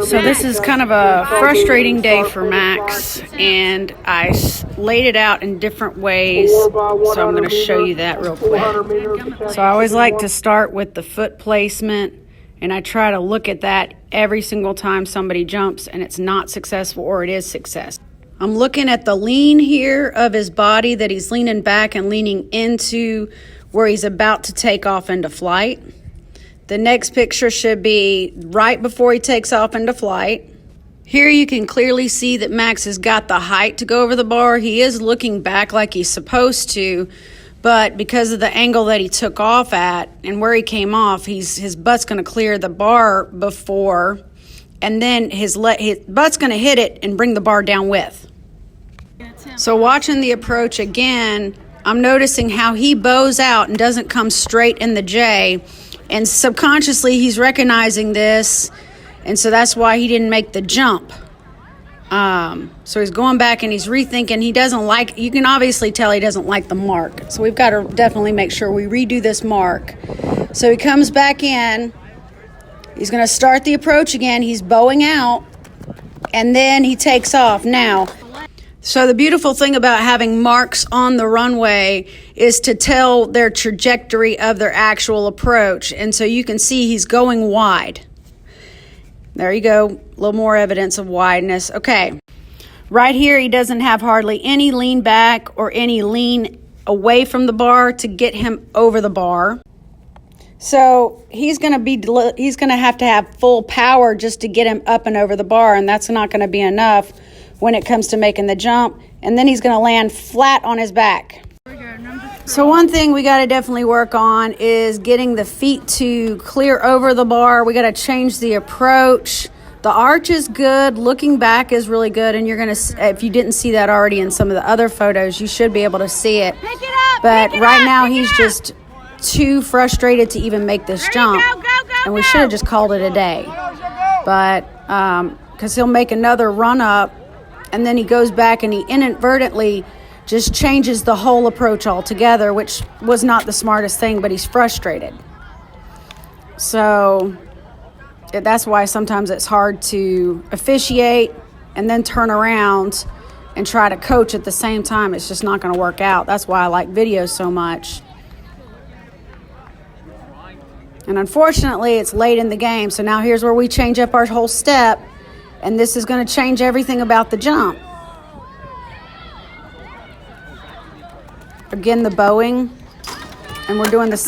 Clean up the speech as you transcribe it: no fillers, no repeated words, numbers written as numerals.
So this is kind of a frustrating day for Max, and I laid it out in different ways, so I'm going to show you that real quick. So I always like to start with the foot placement, and I try to look at that every single time somebody jumps and it's not successful or it is success. I'm looking at the lean here of his body, that he's leaning back and leaning into where he's about to take off into flight. The next picture should be right before he takes off into flight. Here you can clearly see that Max has got the height to go over the bar. He is looking back like he's supposed to, but because of the angle that he took off at and where he came off, his butt's going to clear the bar before, and then his butt's going to hit it and bring the bar down with. So watching the approach again, I'm noticing how he bows out and doesn't come straight in the J. And subconsciously, he's recognizing this, and so that's why he didn't make the jump. So he's going back and he's rethinking. He doesn't like, you can obviously tell he doesn't like the mark. So we've got to definitely make sure we redo this mark. So he comes back in. He's going to start the approach again. He's bowing out, and then he takes off. Now, so the beautiful thing about having marks on the runway is to tell their trajectory of their actual approach. And so you can see he's going wide. There you go, a little more evidence of wideness. Okay, right here he doesn't have hardly any lean back or any lean away from the bar to get him over the bar. So he's going to have to have full power just to get him up and over the bar, and that's not going to be enough when it comes to making the jump, and then he's going to land flat on his back. So one thing we got to definitely work on is getting the feet to clear over the bar. We got to change the approach. The arch is good, looking back is really good, and you're going to, if you didn't see that already in some of the other photos, you should be able to see it. But right now he's just too frustrated to even make this jump, and we should have just called it a day. But because he'll make another run up, and then he goes back and he inadvertently just changes the whole approach altogether, which was not the smartest thing, but he's frustrated. So that's why sometimes it's hard to officiate and then turn around and try to coach at the same time. It's just not going to work out. That's why I like videos so much. And unfortunately, it's late in the game, so now here's where we change up our whole step. And this is going to change everything about the jump. Again, the bowing, and we're doing the same.